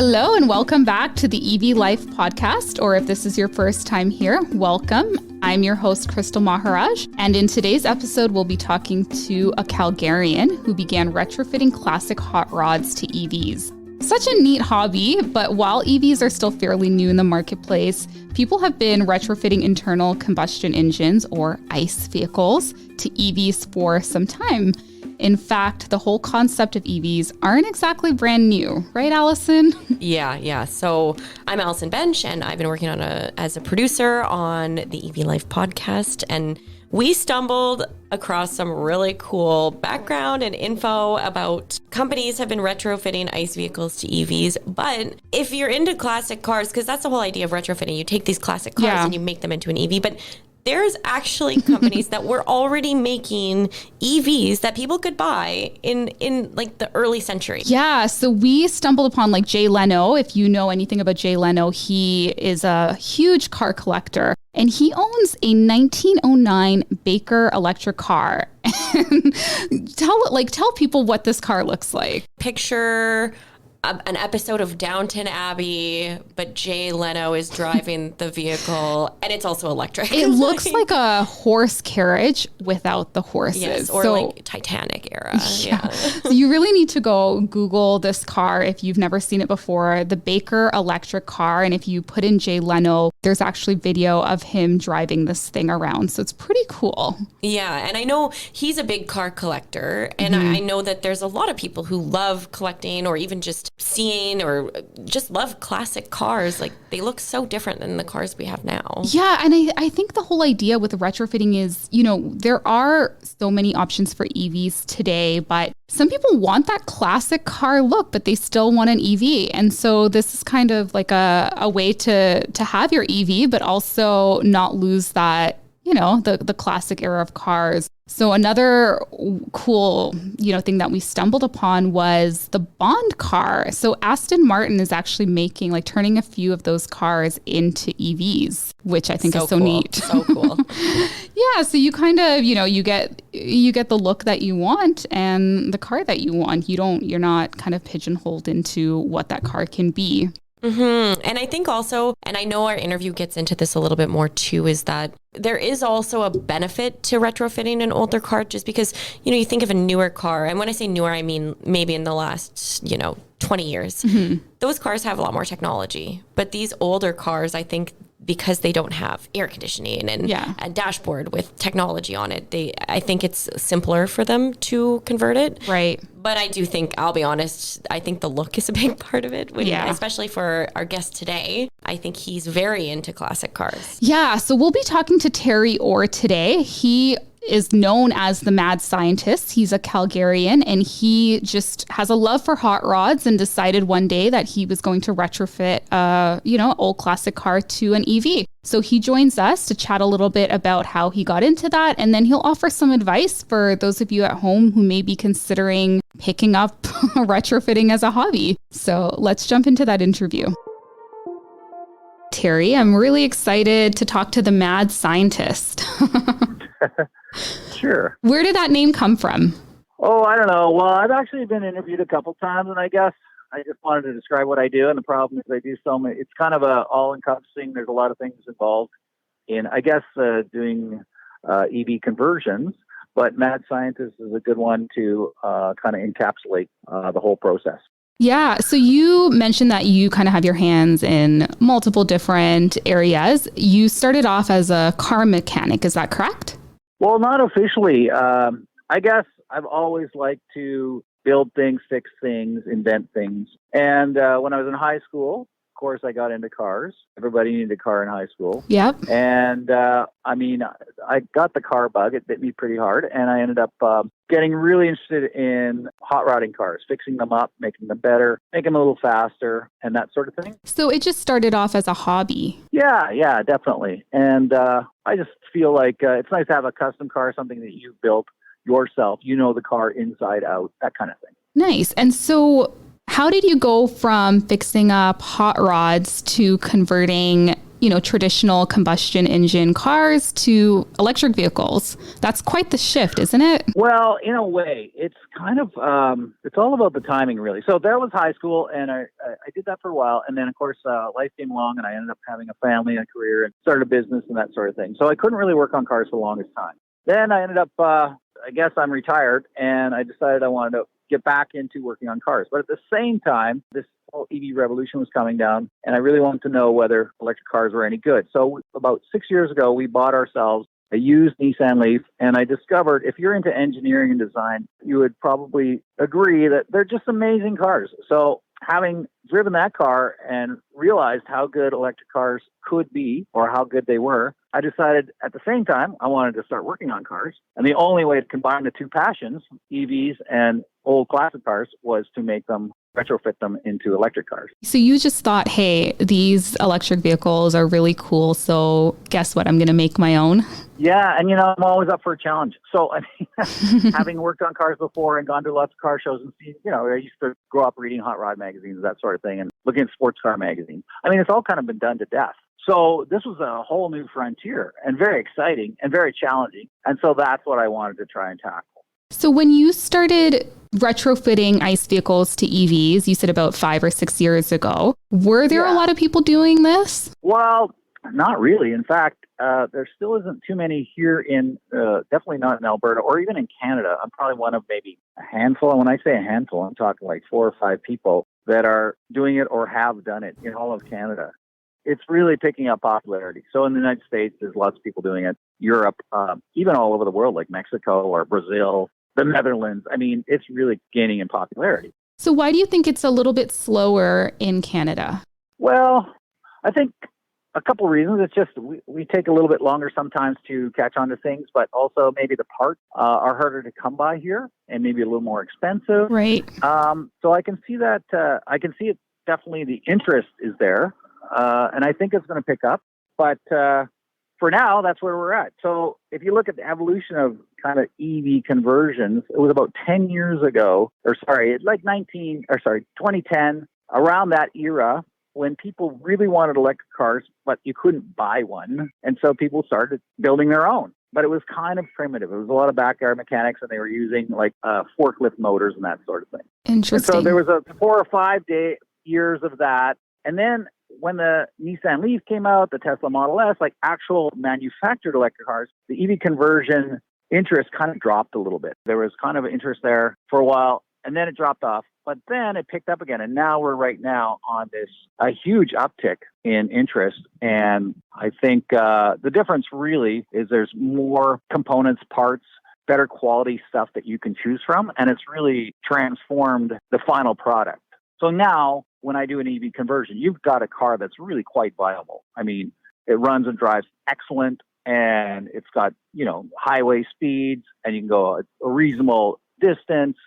Hello and welcome back to the EV Life podcast, or if this is your first time here, welcome. I'm your host, Crystal Maharaj, and in today's episode, we'll be talking to a Calgarian who began retrofitting classic hot rods to EVs. Such a neat hobby, but while EVs are still fairly new in the marketplace, people have been retrofitting internal combustion engines, or ICE vehicles, to EVs for some time. In fact, the whole concept of EVs aren't exactly brand new, right, Allison? Yeah. So I'm Allison Bench, and I've been working as a producer on the EV Life podcast, and we stumbled across some really cool background and info about companies have been retrofitting ICE vehicles to EVs. But if you're into classic cars, because that's the whole idea of retrofitting, you take these classic cars and you make them into an EV. But there's actually companies that were already making EVs that people could buy in like the early century. Yeah, so we stumbled upon like Jay Leno. If you know anything about Jay Leno, he is a huge car collector and he owns a 1909 Baker electric car. Tell people what this car looks like. Picture an episode of Downton Abbey, but Jay Leno is driving the vehicle, and it's also electric. It looks like a horse carriage without the horses. Yes, or like Titanic era. Yeah. So you really need to go Google this car if you've never seen it before, the Baker electric car. And if you put in Jay Leno, there's actually video of him driving this thing around. So it's pretty cool. Yeah, and I know he's a big car collector, and I know that there's a lot of people who love collecting or even just seeing or just love classic cars. Like, they look so different than the cars we have now. Yeah, and I think the whole idea with retrofitting is, there are so many options for EVs today, but some people want that classic car look, but they still want an EV. And so this is kind of like a way to have your EV, but also not lose that, the classic era of cars. So another cool, thing that we stumbled upon was the Bond car. So Aston Martin is actually turning a few of those cars into EVs, which I think is so cool. Neat. So cool. Yeah. So you kind of, you get the look that you want and the car that you want. You're not kind of pigeonholed into what that car can be. Mm-hmm. And I think also, and I know our interview gets into this a little bit more too, is that there is also a benefit to retrofitting an older car just because, you think of a newer car. And when I say newer, I mean maybe in the last, 20 years. Mm-hmm. Those cars have a lot more technology. But these older cars, I think, because they don't have air conditioning and a dashboard with technology on it, I think it's simpler for them to convert it. Right. But I do think, I'll be honest, I think the look is a big part of it, especially for our guest today. I think he's very into classic cars. Yeah, so we'll be talking to Terry Orr today. He is known as the mad scientist. He's a Calgarian and he just has a love for hot rods and decided one day that he was going to retrofit old classic car to an EV. So he joins us to chat a little bit about how he got into that, and then he'll offer some advice for those of you at home who may be considering picking up retrofitting as a hobby. So let's jump into that interview. Terry, I'm really excited to talk to the mad scientist. Sure. Where did that name come from? Oh, I don't know. Well, I've actually been interviewed a couple times, and I guess I just wanted to describe what I do. And the problem is I do so many. It's kind of all-encompassing. There's a lot of things involved in, I guess, doing EV conversions. But mad scientist is a good one to kind of encapsulate the whole process. Yeah. So you mentioned that you kind of have your hands in multiple different areas. You started off as a car mechanic. Is that correct? Well, not officially. I guess I've always liked to build things, fix things, invent things. And when I was in high school, of course, I got into cars. Everybody needed a car in high school. Yep. And I got the car bug. It bit me pretty hard. And I ended up getting really interested in hot rodding cars, fixing them up, making them better, making them a little faster, and that sort of thing. So it just started off as a hobby. Yeah, definitely. And I just feel like it's nice to have a custom car, something that you built yourself. You know the car inside out, that kind of thing. Nice. And so how did you go from fixing up hot rods to converting traditional combustion engine cars to electric vehicles. That's quite the shift, isn't it? Well, in a way, it's kind of, it's all about the timing, really. So that was high school, and I did that for a while. And then, of course, life came along, and I ended up having a family and a career and started a business and that sort of thing. So I couldn't really work on cars for the longest time. Then I ended up, I guess I'm retired, and I decided I wanted to get back into working on cars. But at the same time, this whole EV revolution was coming down, and I really wanted to know whether electric cars were any good. So about 6 years ago, we bought ourselves a used Nissan Leaf, and I discovered if you're into engineering and design, you would probably agree that they're just amazing cars. So having driven that car and realized how good electric cars could be or how good they were, I decided at the same time I wanted to start working on cars. And the only way to combine the two passions, EVs and old classic cars, was to make them, retrofit them into electric cars. So you just thought, hey, these electric vehicles are really cool. So guess what? I'm going to make my own. Yeah. And, I'm always up for a challenge. So, having worked on cars before and gone to lots of car shows and seen, I used to grow up reading hot rod magazines, that sort of thing, and looking at sports car magazines. It's all kind of been done to death. So this was a whole new frontier and very exciting and very challenging. And so that's what I wanted to try and tackle. So when you started retrofitting ICE vehicles to EVs, you said about 5 or 6 years ago, were there a lot of people doing this? Well, not really. In fact, there still isn't too many here in, definitely not in Alberta or even in Canada. I'm probably one of maybe a handful. And when I say a handful, I'm talking like 4 or 5 people that are doing it or have done it in all of Canada. It's really picking up popularity. So in the United States, there's lots of people doing it. Europe, even all over the world, like Mexico or Brazil, the Netherlands. It's really gaining in popularity. So why do you think it's a little bit slower in Canada? Well, I think a couple of reasons. It's just we take a little bit longer sometimes to catch on to things, but also maybe the parts are harder to come by here and maybe a little more expensive. Right. So I can see that. I can see it. Definitely the interest is there. And I think it's going to pick up. But for now, that's where we're at. So if you look at the evolution of kind of EV conversions, it was about 10 years ago, 2010, around that era, when people really wanted electric cars, but you couldn't buy one. And so people started building their own. But it was kind of primitive. It was a lot of backyard mechanics, and they were using forklift motors and that sort of thing. Interesting. And so there was a 4 or 5 years of that. And then when the Nissan Leaf came out, the Tesla Model S, like actual manufactured electric cars, the EV conversion interest kind of dropped a little bit. There was kind of interest there for a while, and then it dropped off. But then it picked up again, and now we're right now on a huge uptick in interest. And I think the difference really is there's more components, parts, better quality stuff that you can choose from, and it's really transformed the final product. So now, when I do an EV conversion, you've got a car that's really quite viable. It runs and drives excellent, and it's got, highway speeds, and you can go a reasonable distance.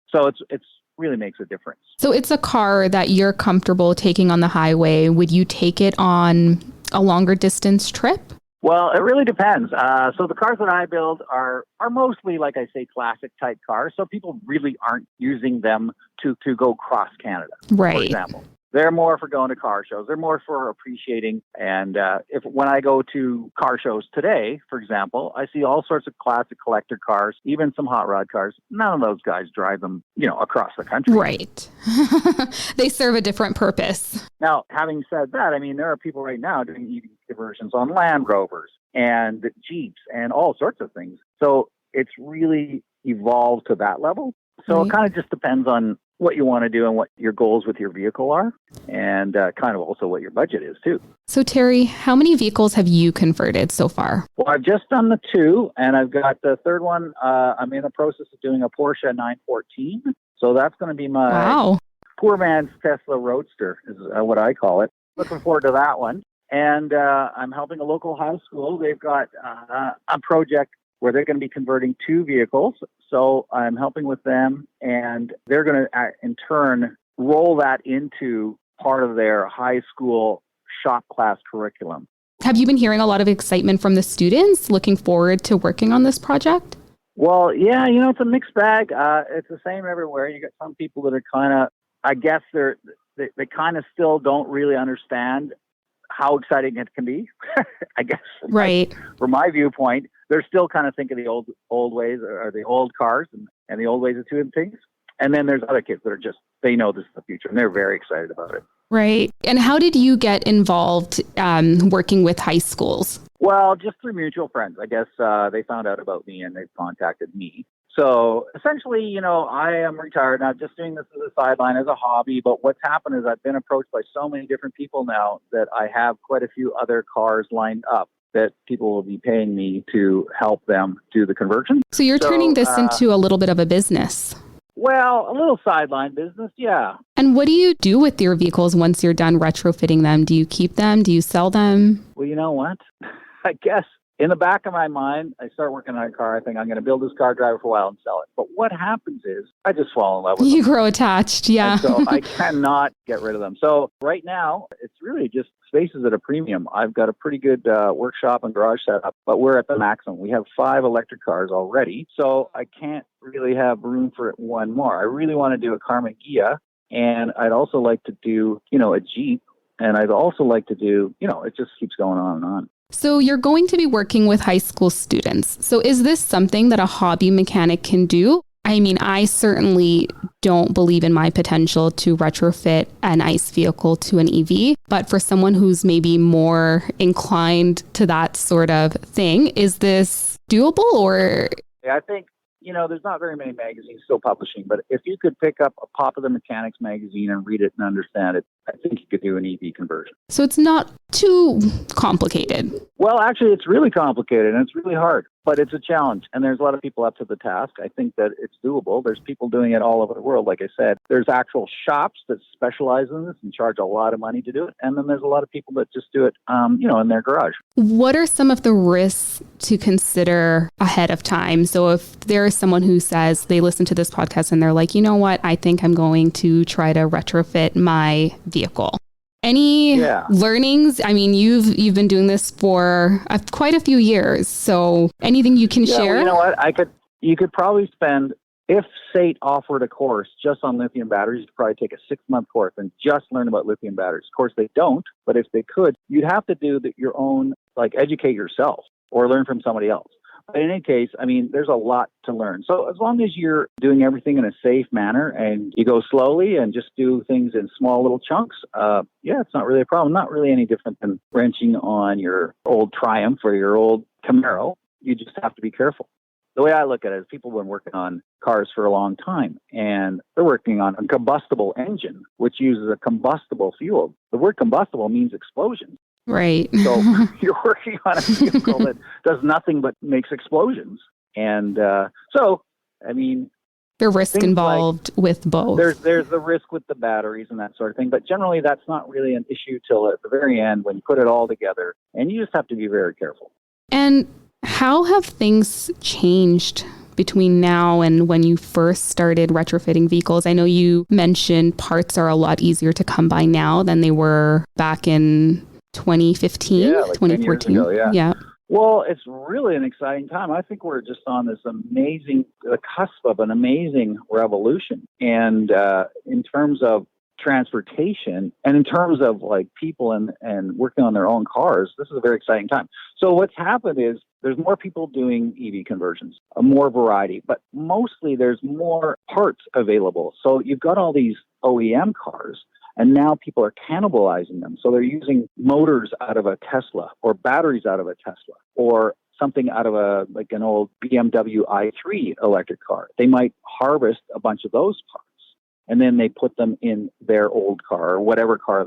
So it's really makes a difference. So it's a car that you're comfortable taking on the highway. Would you take it on a longer distance trip? Well, it really depends. So the cars that I build are mostly, like I say, classic type cars. So people really aren't using them to go cross Canada, right, for example. They're more for going to car shows. They're more for appreciating. And when I go to car shows today, for example, I see all sorts of classic collector cars, even some hot rod cars. None of those guys drive them, across the country. Right. They serve a different purpose. Now, having said that, there are people right now doing EV conversions on Land Rovers and Jeeps and all sorts of things. So it's really evolved to that level. So right. It kind of just depends on what you want to do and what your goals with your vehicle are, and kind of also what your budget is too. So Terry, how many vehicles have you converted so far? Well, I've just done the 2, and I've got the third one. I'm in the process of doing a Porsche 914. So that's going to be my poor man's Tesla Roadster is what I call it. Looking forward to that one. And I'm helping a local high school. They've got a project where they're going to be converting 2 vehicles. So I'm helping with them, and they're going to, in turn, roll that into part of their high school shop class curriculum. Have you been hearing a lot of excitement from the students looking forward to working on this project? Well, yeah, it's a mixed bag. It's the same everywhere. You got some people that are kind of, I guess they kind of still don't really understand how exciting it can be. I guess. Right. From my viewpoint, they're still kind of thinking the old ways or the old cars and the old ways of doing things. And then there's other kids that are just, they know this is the future and they're very excited about it. Right. And how did you get involved working with high schools? Well, just through mutual friends. I guess they found out about me and they contacted me. So essentially, you know, I am retired, not just doing this as a sideline, as a hobby. But what's happened is I've been approached by so many different people now that I have quite a few other cars lined up that people will be paying me to help them do the conversion. So you're turning this into a little bit of a business. Well, a little sideline business, yeah. And what do you do with your vehicles once you're done retrofitting them? Do you keep them? Do you sell them? Well, you know what? I guess in the back of my mind, I start working on a car. I think I'm going to build this car, drive it for a while and sell it. But what happens is I just fall in love with them. You grow attached, yeah. And so I cannot get rid of them. So right now, it's really just spaces at a premium. I've got a pretty good workshop and garage setup, but we're at the maximum. We have 5 electric cars already. So I can't really have room for one more. I really want to do a Karma Gia, and I'd also like to do, you know, a Jeep. And I'd also like to do, you know, it just keeps going on and on. So you're going to be working with high school students. So is this something that a hobby mechanic can do? I mean, I certainly don't believe in my potential to retrofit an ICE vehicle to an EV, but for someone who's maybe more inclined to that sort of thing, is this doable or? Yeah, I think, you know, there's not very many magazines still publishing, but if you could pick up a Popular Mechanics magazine and read it and understand it, I think you could do an EV conversion. So it's not too complicated. Well, actually, it's really complicated and it's really hard, but it's a challenge. And there's a lot of people up to the task. I think that it's doable. There's people doing it all over the world. Like I said, there's actual shops that specialize in this and charge a lot of money to do it. And then there's a lot of people that just do it, you know, in their garage. What are some of the risks to consider ahead of time? So if there is someone who says they listen to this podcast and they're like, you know what, I think I'm going to try to retrofit my vehicle. Any learnings? I mean, you've been doing this for quite a few years. So anything you can share? Well, you know what? You could probably spend, if SAIT offered a course just on lithium batteries, you could probably take a 6-month course and just learn about lithium batteries. Of course, they don't, but if they could, you'd have to do your own, like educate yourself or learn from somebody else. But in any case, I mean, there's a lot to learn. So as long as you're doing everything in a safe manner and you go slowly and just do things in small little chunks, it's not really a problem. Not really any different than wrenching on your old Triumph or your old Camaro. You just have to be careful. The way I look at it is people have been working on cars for a long time, and they're working on a combustible engine, which uses a combustible fuel. The word combustible means explosion. Right. So you're working on a vehicle that does nothing but makes explosions. And so, I mean, the risk involved with both. There's the risk with the batteries and that sort of thing. But generally, that's not really an issue till at the very end when you put it all together. And you just have to be very careful. And how have things changed between now and when you first started retrofitting vehicles? I know you mentioned parts are a lot easier to come by now than they were back in 2015, 2014. 10 years ago, yeah. Well, it's really an exciting time. I think we're just on this amazing, the cusp of an amazing revolution. And in terms of transportation and in terms of like people and working on their own cars, this is a very exciting time. So what's happened is there's more people doing EV conversions, more variety, but mostly there's more parts available. So you've got all these OEM cars, and now people are cannibalizing them. So they're using motors out of a Tesla or batteries out of a Tesla or something out of an old BMW i3 electric car. They might harvest a bunch of those parts and then they put them in their old car or whatever car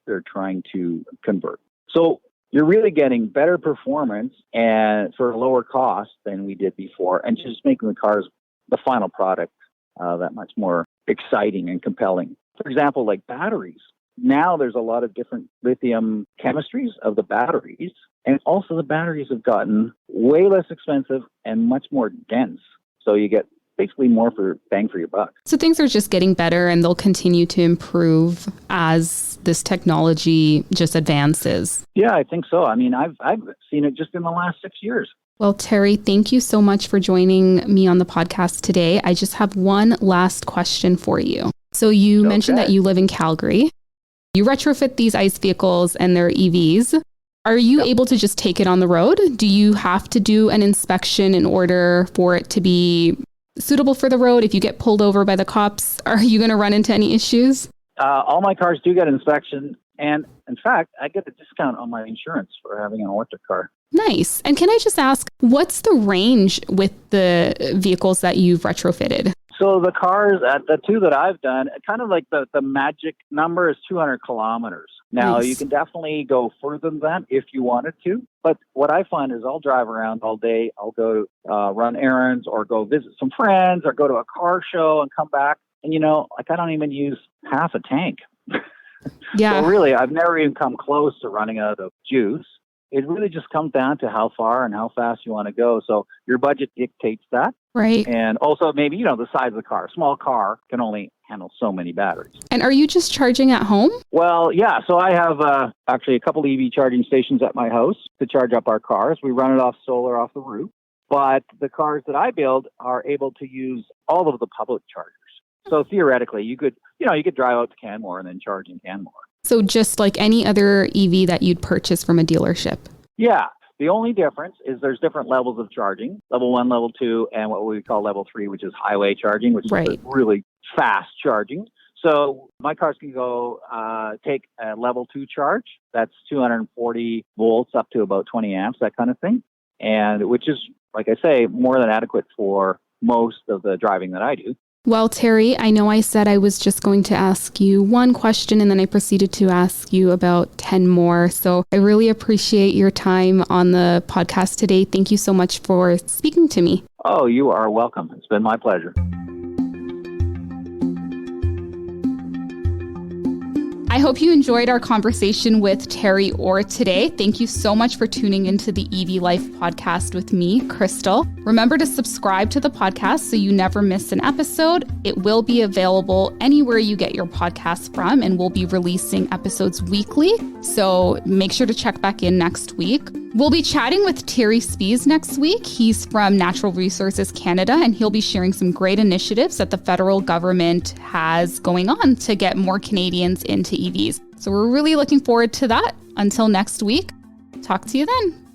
they're trying to convert. So you're really getting better performance and for a lower cost than we did before, and just making the cars, the final product, that much more exciting and compelling. For example, like batteries. Now there's a lot of different lithium chemistries of the batteries, and also the batteries have gotten way less expensive and much more dense. So you get basically more for bang for your buck. So things are just getting better and they'll continue to improve as this technology just advances. Yeah, I think so. I mean, I've seen it just in the last 6 years. Well, Terry, thank you so much for joining me on the podcast today. I just have one last question for you. So you mentioned that you live in Calgary. You retrofit these ICE vehicles and they're EVs. Are you able to just take it on the road? Do you have to do an inspection in order for it to be suitable for the road? If you get pulled over by the cops, are you going to run into any issues? All my cars do get inspection. And in fact, I get a discount on my insurance for having an electric car. Nice. And can I just ask, what's the range with the vehicles that you've retrofitted? So the cars, the two that I've done, kind of like the magic number is 200 kilometers. Now, Nice. You can definitely go further than that if you wanted to. But what I find is I'll drive around all day. I'll go run errands or go visit some friends or go to a car show and come back. And, I don't even use half a tank. Yeah. So really, I've never even come close to running out of juice. It really just comes down to how far and how fast you want to go. So your budget dictates that. Right. And also maybe, the size of the car. A small car can only handle so many batteries. And are you just charging at home? Well, yeah. So I have actually a couple EV charging stations at my house to charge up our cars. We run it off solar off the roof. But the cars that I build are able to use all of the public chargers. So theoretically, you could drive out to Canmore and then charge in Canmore. So just like any other EV that you'd purchase from a dealership? Yeah. The only difference is there's different levels of charging, level 1, level 2, and what we call level 3, which is highway charging, which is really fast charging. So my cars can go take a level 2 charge. That's 240 volts up to about 20 amps, that kind of thing. And which is, like I say, more than adequate for most of the driving that I do. Well, Terry, I know I said I was just going to ask you one question and then I proceeded to ask you about 10 more. So I really appreciate your time on the podcast today. Thank you so much for speaking to me. Oh, you are welcome. It's been my pleasure. I hope you enjoyed our conversation with Terry Orr today. Thank you so much for tuning into the EV Life podcast with me, Crystal. Remember to subscribe to the podcast so you never miss an episode. It will be available anywhere you get your podcasts from, and we'll be releasing episodes weekly. So make sure to check back in next week. We'll be chatting with Terry Spies next week. He's from Natural Resources Canada, and he'll be sharing some great initiatives that the federal government has going on to get more Canadians into EVs. So we're really looking forward to that. Until next week, talk to you then.